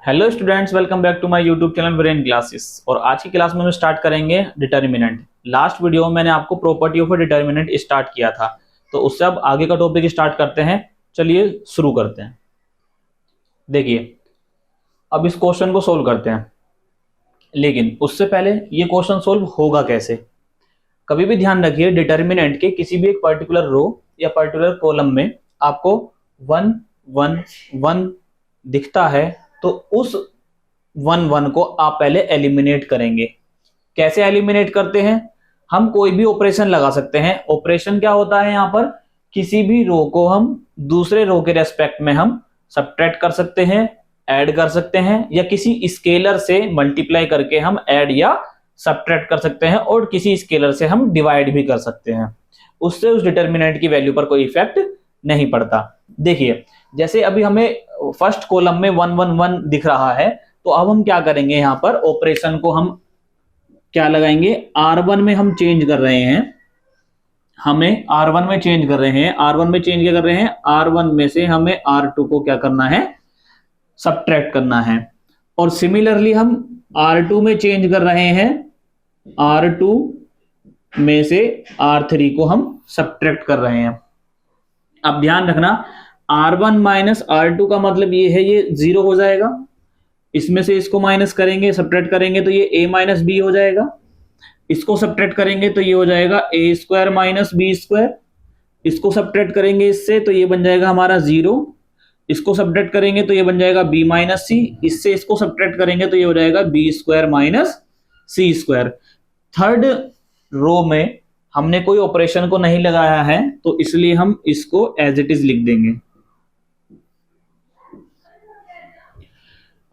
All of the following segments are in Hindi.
Hello students, welcome back to my YouTube channel Brain Classes. और आज की क्लास में हम स्टार्ट करेंगे डिटर्मिनेंट। लास्ट वीडियो में मैंने आपको प्रॉपर्टी ऑफ डिटर्मिनेंट स्टार्ट किया था, तो उससे अब आगे का टॉपिक स्टार्ट करते हैं। चलिए शुरू करते हैं। देखिए, अब इस क्वेश्चन को सोल्व करते हैं, लेकिन उससे पहले ये क्वेश्चन सोल्व होगा कैसे। कभी भी ध्यान रखिए, डिटर्मिनेंट के किसी भी एक पर्टिकुलर रो या पर्टिकुलर कॉलम में आपको 1 1 1 दिखता है, तो उस 1 1 को आप पहले एलिमिनेट करेंगे। कैसे एलिमिनेट करते हैं? हम कोई भी ऑपरेशन लगा सकते हैं। ऑपरेशन क्या होता है? यहाँ पर किसी भी रो को हम दूसरे रो के रेस्पेक्ट में हम सब्ट्रैक्ट कर सकते हैं, ऐड कर सकते हैं, या किसी स्केलर से मल्टीप्लाई करके हम ऐड या सब्ट्रैक्ट कर सकते हैं, और किसी स्केलर से हम डिवाइड भी कर सकते हैं। उससे उस डिटर्मिनेंट की वैल्यू पर कोई इफेक्ट नहीं पड़ता। देखिए, जैसे अभी हमें फर्स्ट कॉलम में 1 1 1 दिख रहा है, तो अब हम क्या करेंगे? यहाँ पर ऑपरेशन को हम क्या लगाएंगे? R1 में हम चेंज कर रहे हैं, हमें R1 में चेंज कर रहे हैं। R1 में चेंज क्या कर रहे हैं? R1 में से हमें R2 को क्या करना है? सब्ट्रैक्ट करना है। और सिमिलरली हम R2 में चेंज कर रहे हैं, R2 में से R3 को हम सब्ट्रैक्ट कर रहे हैं। अब ध्यान रखना, R1 माइनस R2 का मतलब ये है, ये 0 हो जाएगा। इसमें से इसको माइनस करेंगे, सब्ट्रैक्ट करेंगे तो ये a माइनस बी हो जाएगा। इसको सब्ट्रैक्ट करेंगे तो ये हो जाएगा a square minus b square. इसको सब्ट्रैक्ट करेंगे इससे तो ये बन जाएगा हमारा 0। इसको सब्ट्रैक्ट करेंगे तो ये बन जाएगा b माइनस सी। इससे इसको सब्ट्रैक्ट करेंगे तो ये हो जाएगा b स्क्वायर माइनस सी स्क्वायर। थर्ड रो में हमने कोई ऑपरेशन को नहीं लगाया है, तो इसलिए हम इसको एज इट इज लिख देंगे।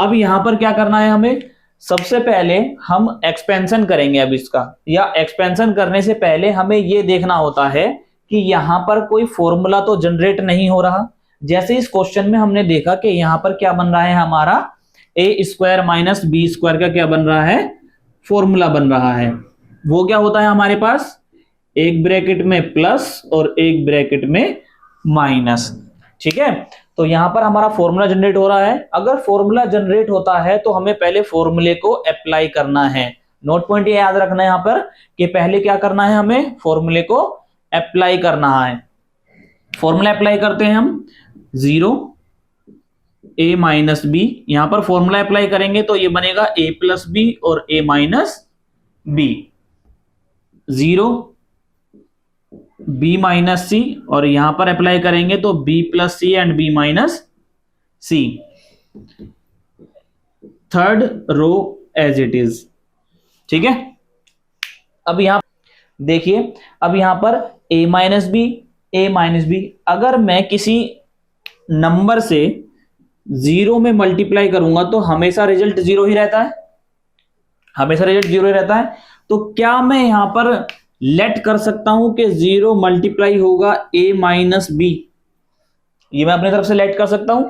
अब यहां पर क्या करना है हमें? सबसे पहले हम एक्सपेंशन करेंगे अब इसका, या एक्सपेंशन करने से पहले हमें यह देखना होता है कि यहां पर कोई फॉर्मूला तो जनरेट नहीं हो रहा। जैसे इस क्वेश्चन में हमने देखा कि यहां पर क्या बन रहा है हमारा, a square minus b square का क्या बन रहा है? फॉर्मूला बन रहा है। वो क्या होता है हमारे पास? एक ब्रैकेट में प्लस और एक ब्रैकेट में माइनस। ठीक है, तो यहां पर हमारा फॉर्मूला जनरेट हो रहा है। अगर फॉर्मूला जनरेट होता है तो हमें पहले फॉर्मूले को अप्लाई करना है। नोट पॉइंट ये याद रखना है यहां पर कि पहले क्या करना है, हमें फॉर्मूले को अप्लाई करना है। फॉर्मूला अप्लाई करते हैं हम, 0 a माइनस बी। यहां पर फॉर्मूला अप्लाई करेंगे तो ये बनेगा a प्लस बी और a minus B. 0 b minus C, और यहां पर अप्लाई करेंगे तो b plus C and b minus C. Third row as it is. ठीक है, अब यहां देखिए, अब यहां पर a माइनस बी, अगर मैं किसी नंबर से 0 में मल्टीप्लाई करूंगा तो हमेशा रिजल्ट 0 ही रहता है, हमेशा रिजल्ट 0 ही रहता है। तो क्या मैं यहां पर लेट कर सकता हूं कि 0 मल्टीप्लाई होगा a माइनस बी? ये मैं अपनी तरफ से लेट कर सकता हूं।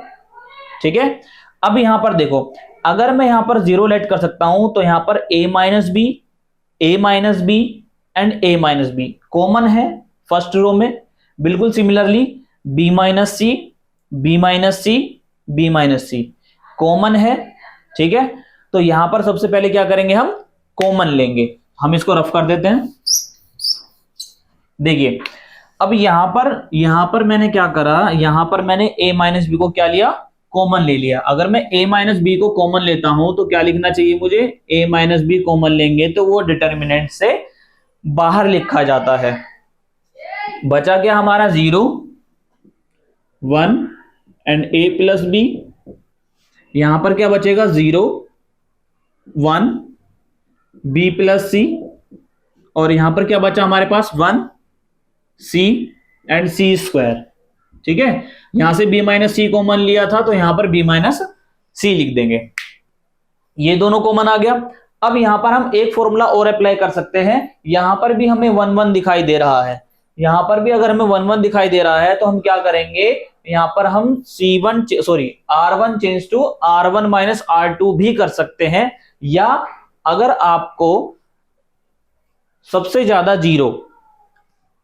ठीक है, अब यहां पर देखो, अगर मैं यहां पर 0 लेट कर सकता हूं तो यहां पर a minus b and a minus b common है फर्स्ट रो में। बिल्कुल similarly b minus c common है। ठीक है, तो यहां पर सबसे पहले क्या करेंगे? हम कॉमन लेंगे। हम इसको रफ कर देते हैं। देखिए, अब यहां पर मैंने क्या करा, यहां पर मैंने a माइनस बी को क्या लिया? कॉमन ले लिया। अगर मैं a माइनस बी को कॉमन लेता हूं तो क्या लिखना चाहिए मुझे? a माइनस बी कॉमन लेंगे तो वो डिटर्मिनेंट से बाहर लिखा जाता है। बचा क्या हमारा? 0 1 एंड a प्लस बी। यहां पर क्या बचेगा? 0 1 b प्लस सी, और यहां पर क्या बचा हमारे पास? 1 c एंड सी स्क्वायर। ठीक है, यहां से b माइनस सी कॉमन लिया था तो यहां पर b माइनस सी लिख देंगे। ये दोनों कॉमन आ गया। अब यहां पर हम एक फॉर्मूला और अप्लाई कर सकते हैं। यहां पर भी हमें 1 1 दिखाई दे रहा है, यहां पर भी अगर हमें 1 1 दिखाई दे रहा है तो हम क्या करेंगे? यहां पर हम R1 change to R1 minus R2 भी कर सकते हैं। या अगर आपको सबसे ज्यादा 0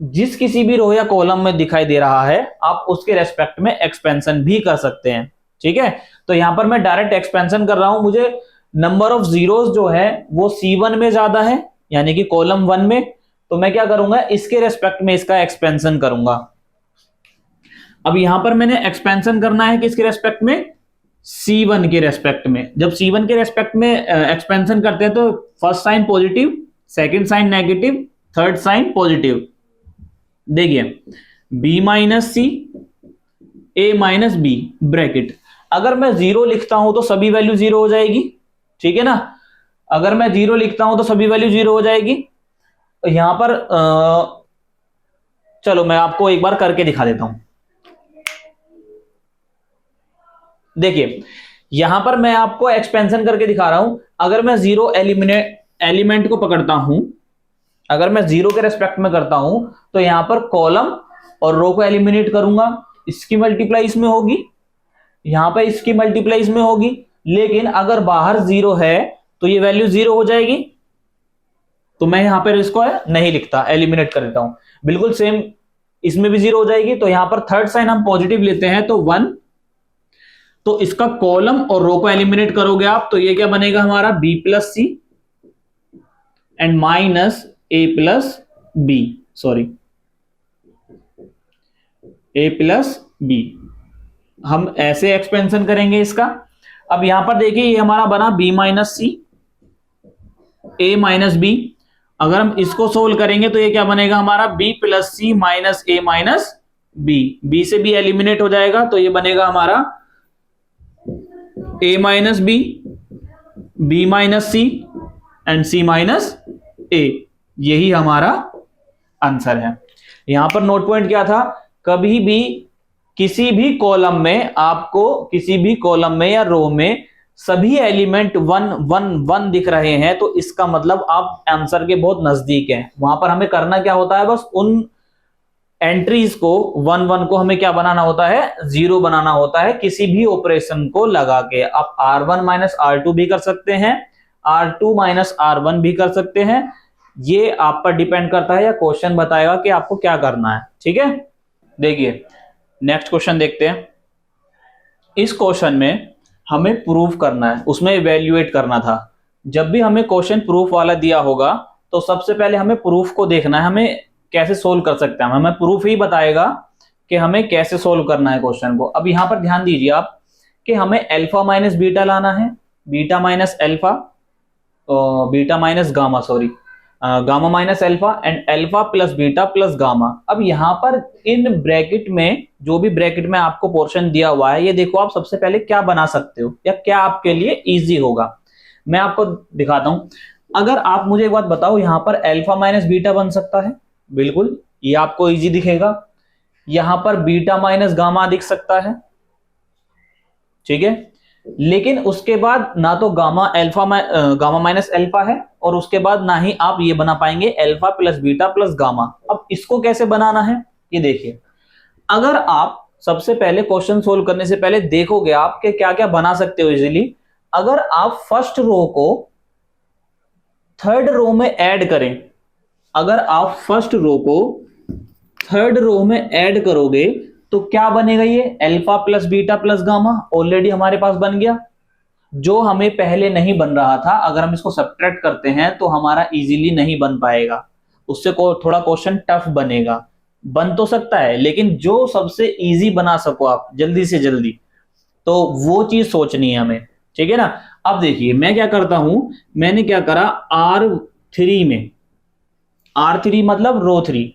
जिस किसी भी रो या कॉलम में दिखाई दे रहा है, आप उसके रेस्पेक्ट में एक्सपेंशन भी कर सकते हैं। ठीक है, तो यहां पर मैं डायरेक्ट एक्सपेंशन कर रहा हूं, मुझे नंबर ऑफ जीरोस जो है वो C1 में ज्यादा है, यानी कि कॉलम 1 में, तो मैं क्या करूंगा, इसके रेस्पेक्ट में इसका एक्सपेंशन करूंगा। अब यहां पर मैंने एक्सपेंशन करना है किसके रेस्पेक्ट में, C1 के रेस्पेक्ट में। जब C1 के रेस्पेक्ट में एक्सपेंशन करते हैं तो first sign positive, second sign negative, third sign positive. देखिए B minus c, A minus b bracket, अगर मैं जीरो लिखता हूं तो सभी वैल्यू जीरो हो जाएगी, ठीक है ना। अगर मैं जीरो लिखता हूं तो सभी वैल्यू जीरो हो जाएगी। यहां पर चलो मैं आपको एक बार करके दिखा देता हूं। देखिए यहां पर मैं आपको एक्सपेंशन करके दिखा रहा हूं। अगर मैं जीरो एलिमेंट को पकड़ता हूं, अगर मैं जीरो के रेस्पेक्ट में करता हूं तो यहां पर कॉलम और रो को एलिमिनेट करूंगा, इसकी मल्टीप्लाई इसमें होगी, यहां पर इसकी मल्टीप्लाई इसमें होगी। लेकिन अगर बाहर जीरो है तो ये वैल्यू जीरो हो जाएगी, तो मैं यहां पर इसको नहीं लिखता, एलिमिनेट कर देता हूं। बिल्कुल सेम इसमें भी जीरो हो जाएगी, तो यहां पर थर्ड साइन हम पॉजिटिव लेते हैं तो 1, तो इसका कॉलम और रो को एलिमिनेट करोगे आप तो ये क्या बनेगा हमारा, B plus C and minus A plus b, sorry A plus b. हम ऐसे एक्सपेंशन करेंगे इसका। अब यहां पर देखिए ये हमारा बना B minus c, A minus b. अगर हम इसको सोल्व करेंगे तो ये क्या बनेगा हमारा, B plus c minus A minus b. B से B एलिमिनेट हो जाएगा तो ये बनेगा हमारा A minus b, B minus c and C minus A। यही हमारा आंसर है। यहां पर नोट पॉइंट क्या था, कभी भी किसी भी कॉलम में आपको, किसी भी कॉलम में या रो में सभी एलिमेंट 1 1 1 दिख रहे हैं तो इसका मतलब आप आंसर के बहुत नजदीक हैं। वहां पर हमें करना क्या होता है, बस उन एंट्रीज को 1 1 को हमें क्या बनाना होता है, जीरो बनाना होता है किसी भी ऑपरेशन को लगा के। आप R1 माइनस R2 भी कर सकते हैं, R2 माइनस R1 भी कर सकते हैं, ये आप पर डिपेंड करता है या क्वेश्चन बताएगा कि आपको क्या करना है, ठीक है। देखिए नेक्स्ट क्वेश्चन देखते हैं। इस क्वेश्चन में हमें प्रूफ करना है, उसमें इवैल्यूएट करना था। जब भी हमें क्वेश्चन प्रूफ वाला दिया होगा तो सबसे पहले हमें प्रूफ को देखना है, हमें कैसे सोल्व कर सकते हैं। हमें प्रूफ ही बताएगा कि हमें कैसे सोल्व करना है क्वेश्चन को। अब यहां पर ध्यान दीजिए आप कि हमें अल्फा माइनस बीटा लाना है, beta minus alpha, beta minus gamma, sorry gamma minus alpha and alpha plus beta plus gamma. अब यहां पर इन ब्रैकेट में, जो भी ब्रैकेट में आपको पोर्शन दिया हुआ है, ये देखो आप सबसे पहले क्या बना सकते हो या क्या आपके लिए इजी होगा, मैं आपको दिखाता हूं। अगर आप मुझे एक बात बताओ, यहां पर अल्फा माइनस बीटा बन सकता है, बिल्कुल ये आपको इजी दिखेगा। यहां पर बीटा माइनस गामा दिख सकता है, ठीक है। लेकिन उसके बाद ना तो गामा माइनस अल्फा है और उसके बाद ना ही आप ये बना पाएंगे alpha plus beta plus gamma. अब इसको कैसे बनाना है ये देखिए। अगर आप सबसे पहले क्वेश्चन सोल्व करने से पहले देखोगे आप कि क्या क्या बना सकते हो इजीली। अगर आप फर्स्ट रो को थर्ड रो में ऐड करें, अगर आप फर्स्ट रो को थर्ड रो में ऐड करोगे तो क्या बनेगा, ये alpha plus beta plus gamma already हमारे पास बन गया, जो हमें पहले नहीं बन रहा था। अगर हम इसको सब्ट्रैक्ट करते हैं तो हमारा इजीली नहीं बन पाएगा, उससे थोड़ा क्वेश्चन टफ बनेगा। बन तो सकता है लेकिन जो सबसे इजी बना सको आप जल्दी से जल्दी, तो वो चीज सोचनी है हमें, ठीक है ना। अब देखिए मैं क्या करता हूं, मैंने क्या करा, R3 में, R3 मतलब रो 3,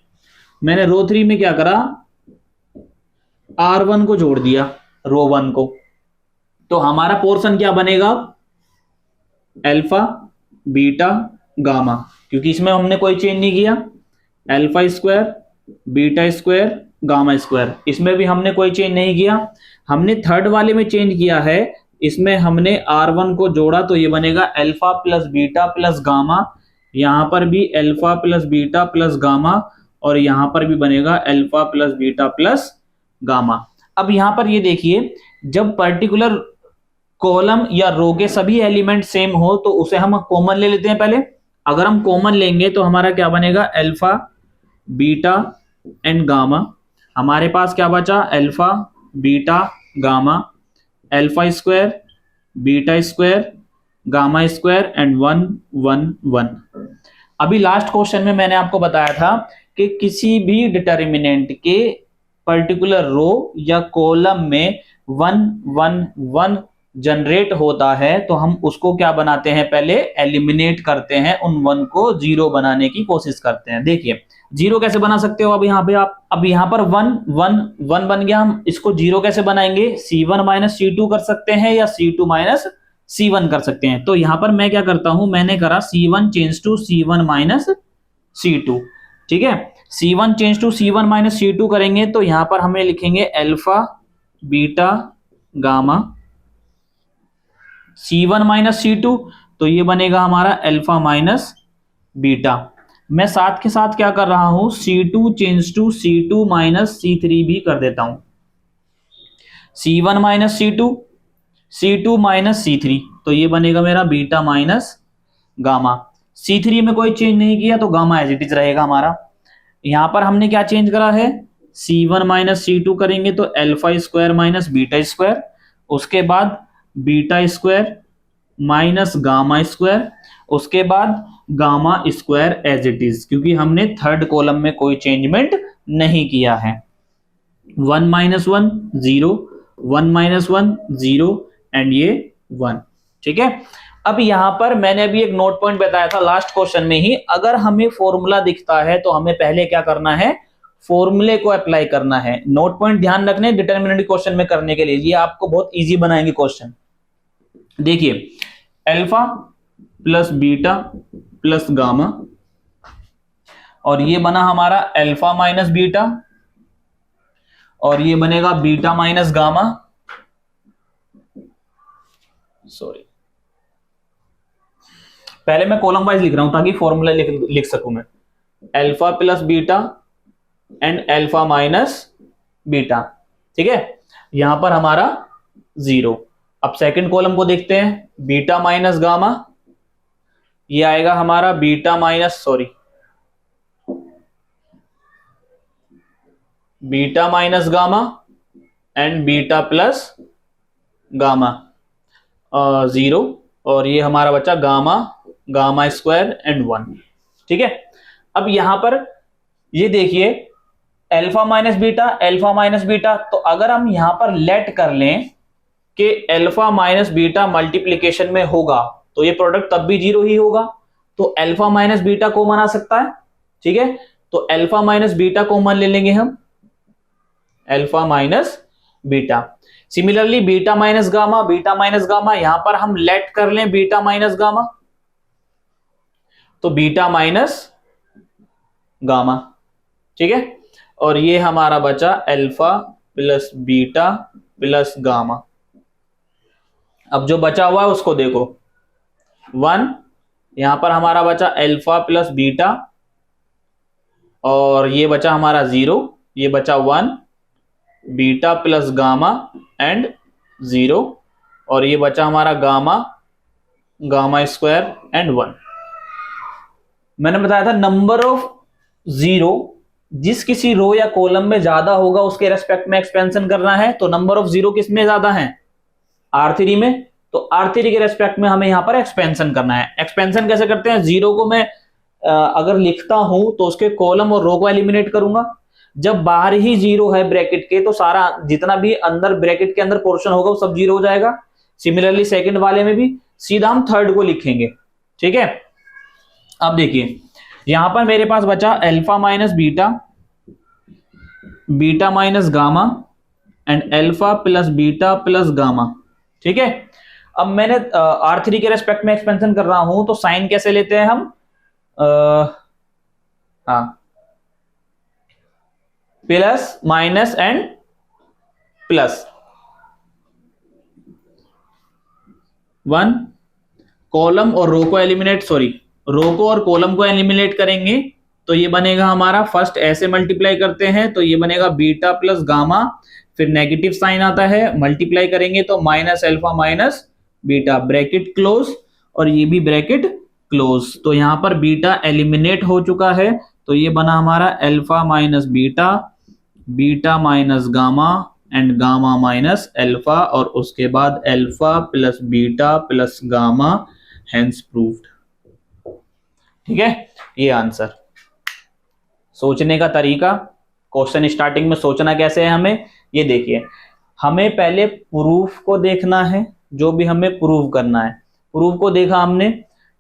मैंने रो 3 में क्या करा, R1 को जोड़ दिया रो 1 को, तो हमारा पोर्शन क्या बनेगा, अल्फा बीटा गामा, क्योंकि इसमें हमने कोई चेंज नहीं किया। Alpha square beta square gamma square, इसमें भी हमने कोई चेंज नहीं किया। हमने थर्ड वाले में चेंज किया है, इसमें हमने R1 को जोड़ा तो ये बनेगा alpha plus beta plus gamma, यहां पर भी alpha plus beta plus gamma और यहां पर भी बनेगा alpha plus beta plus gamma. अब यहां पर ये देखिए, जब पर्टिकुलर कॉलम या रो के सभी एलिमेंट सेम हो तो उसे हम कॉमन ले लेते हैं पहले। अगर हम कॉमन लेंगे तो हमारा क्या बनेगा, अल्फा बीटा एंड गामा। हमारे पास क्या बचा, alpha beta gamma, alpha square, beta square, gamma square and 1 1 1। अभी लास्ट क्वेश्चन में मैंने आपको बताया था कि किसी भी डिटर्मिनेंट के पर्टिकुलर रो या कॉलम में 1 1 1 जनरेट होता है तो हम उसको क्या बनाते हैं, पहले एलिमिनेट करते हैं, उन 1 को 0 बनाने की कोशिश करते हैं। देखिए 0 कैसे बना सकते हो, अब यहाँ पे आप, अब यहाँ पर 1 1 1 बन गया, हम इसको 0 कैसे बनाएंगे, C1 माइनस C2 कर सकते हैं या C2 माइनस C1 कर सकते हैं। तो यहाँ पर मैं क्या करता हूं, मैंने करा C1 change to C1 minus C2, ठीक है। C1 change to C1 minus C2 करेंगे तो यहां पर हमें लिखेंगे alpha beta gamma, C1 minus C2 तो ये बनेगा हमारा अल्फा माइनस बीटा। मैं साथ के साथ क्या कर रहा हूं, C2 change to C2 minus C3 भी कर देता हूं। C1 minus C2, C2 minus C3 तो ये बनेगा मेरा बीटा माइनस गामा। C3 में कोई चेंज नहीं किया तो गामा एज इट इज रहेगा हमारा। यहां पर हमने क्या चेंज करा है, C1 माइनस C2 करेंगे तो alpha square minus beta square, उसके बाद beta square minus gamma square, उसके बाद gamma square as it is, क्योंकि हमने थर्ड कॉलम में कोई चेंजमेंट नहीं किया है। 1 माइनस 1 0, 1 माइनस 1 0 एंड ये 1, ठीक है। अब यहां पर मैंने अभी एक नोट पॉइंट बताया था लास्ट क्वेश्चन में ही, अगर हमें फॉर्मूला दिखता है तो हमें पहले क्या करना है, फॉर्मूले को अप्लाई करना है। नोट पॉइंट ध्यान रखने डिटरमिनेंट क्वेश्चन में करने के लिए, ये आपको बहुत इजी बनाएंगे क्वेश्चन। देखिए alpha plus beta plus gamma, और ये बना हमारा अल्फा माइनस बीटा, और ये बनेगा बीटा माइनस गामा, सॉरी पहले मैं कॉलम वाइज लिख रहा हूं ताकि फॉर्मूला लिख सकूं मैं। Alpha plus beta and alpha minus beta, ठीक है। यहां पर हमारा 0। अब सेकंड कॉलम को देखते हैं, बीटा माइनस गामा, ये आएगा हमारा beta minus, sorry beta minus gamma and beta plus gamma 0, और ये हमारा बचा गामा, गामा स्क्वायर एंड 1, ठीक है। अब यहां पर ये देखिए alpha minus beta, alpha minus beta, तो अगर हम यहां पर लेट कर लें कि अल्फा माइनस बीटा मल्टीप्लीकेशन में होगा तो ये प्रोडक्ट तब भी 0 ही होगा, तो अल्फा माइनस बीटा कॉमन आ सकता है, ठीक है। तो अल्फा माइनस बीटा कॉमन ले लेंगे हम, alpha minus beta. Similarly beta minus gamma, beta minus gamma, यहां पर हम लेट कर लें बीटा माइनस गामा तो बीटा माइनस गामा, ठीक है। और ये हमारा बचा alpha plus beta plus gamma. अब जो बचा हुआ है उसको देखो, 1, यहां पर हमारा बचा अल्फा प्लस बीटा, और ये बचा हमारा 0, ये बचा 1, बीटा प्लस गामा एंड 0, और ये बचा हमारा गामा, गामा स्क्वायर एंड 1। मैंने बताया था नंबर ऑफ 0 जिस किसी रो या कॉलम में ज्यादा होगा उसके रेस्पेक्ट में एक्सपेंशन करना है, तो नंबर ऑफ 0 किस में ज्यादा है, R3 में, तो R3 के रेस्पेक्ट में हमें यहां पर एक्सपेंशन करना है। एक्सपेंशन कैसे करते हैं, 0 को मैं अगर लिखता हूं तो उसके कॉलम और रो को एलिमिनेट करूंगा। जब बाहर ही 0 है ब्रैकेट के तो सारा जितना भी अंदर ब्रैकेट के अंदर पोर्शन होगा वो सब 0 हो जाएगा। सिमिलरली सेकंड वाले में भी सीधा हम थर्ड को लिखेंगे, ठीक है। अब देखिए यहां पर मेरे पास बचा alpha minus beta, beta minus gamma and alpha plus beta plus gamma, ठीक है। अब मैंने R3 के रेस्पेक्ट में एक्सपेंशन कर रहा हूं तो साइन कैसे लेते हैं हम, plus minus and plus 1, column और रो को एलिमिनेट, सॉरी रो को और कॉलम को एलिमिनेट करेंगे तो ये बनेगा हमारा, फर्स्ट ऐसे मल्टीप्लाई करते हैं तो ये बनेगा बीटा प्लस गामा, फिर नेगेटिव साइन आता है, मल्टीप्लाई करेंगे तो minus alpha minus beta, bracket close, और ये भी ब्रैकेट क्लोज। तो यहां पर बीटा एलिमिनेट हो चुका है तो ये बना हमारा alpha minus beta, beta minus gamma and gamma minus alpha और उसके बाद alpha plus beta plus gamma, hence proved. ठीक है, ये आंसर। सोचने का तरीका, क्वेश्चन स्टार्टिंग में सोचना कैसे है हमें, ये देखिए, हमें पहले प्रूफ को देखना है, जो भी हमें प्रूव करना है। प्रूफ को देखा हमने,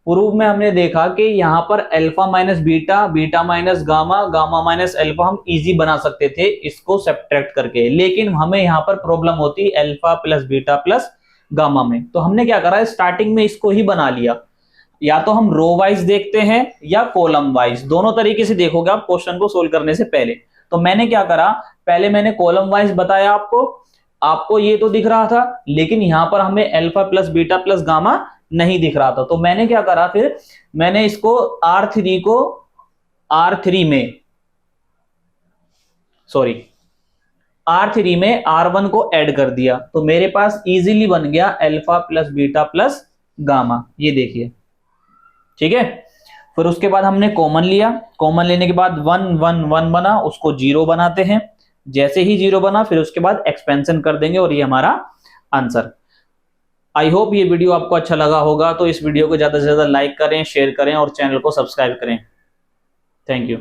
प्रूफ में हमने देखा कि यहाँ पर alpha minus beta, beta minus gamma, gamma minus alpha हम इजी बना सकते थे इसको सब्ट्रैक्ट करके, लेकिन हमें यहाँ पर प्रॉब्लम होती alpha plus beta plus gamma में। तो हमने क्या करा, स्टार्टिंग में इसको ही बना लिया। या तो हम रो वाइज देखते हैं या कॉलम वाइज, दोनों तरीके से देखोगे आप क्वेश्चन को सोल्व करने से पहले। तो मैंने क्या करा, पहले मैंने कॉलम वाइज बताया आपको ये तो दिख रहा था, लेकिन यहां पर हमें alpha plus beta plus gamma नहीं दिख रहा था। तो मैंने क्या करा, फिर मैंने इसको R3 को R3 में R3 में R1 को ऐड कर दिया, तो मेरे पास इजीली बन गया alpha plus beta plus gamma, ये देखिए। ठीक है, फिर उसके बाद हमने कॉमन लिया, कॉमन लेने के बाद 1 1 1 बना, उसको 0 बनाते हैं। जैसे ही 0 बना फिर उसके बाद एक्सपेंशन कर देंगे और ये हमारा आंसर। आई होप ये वीडियो आपको अच्छा लगा होगा, तो इस वीडियो को ज्यादा से ज्यादा लाइक करें, शेयर करें और चैनल को सब्सक्राइब करें। Thank you.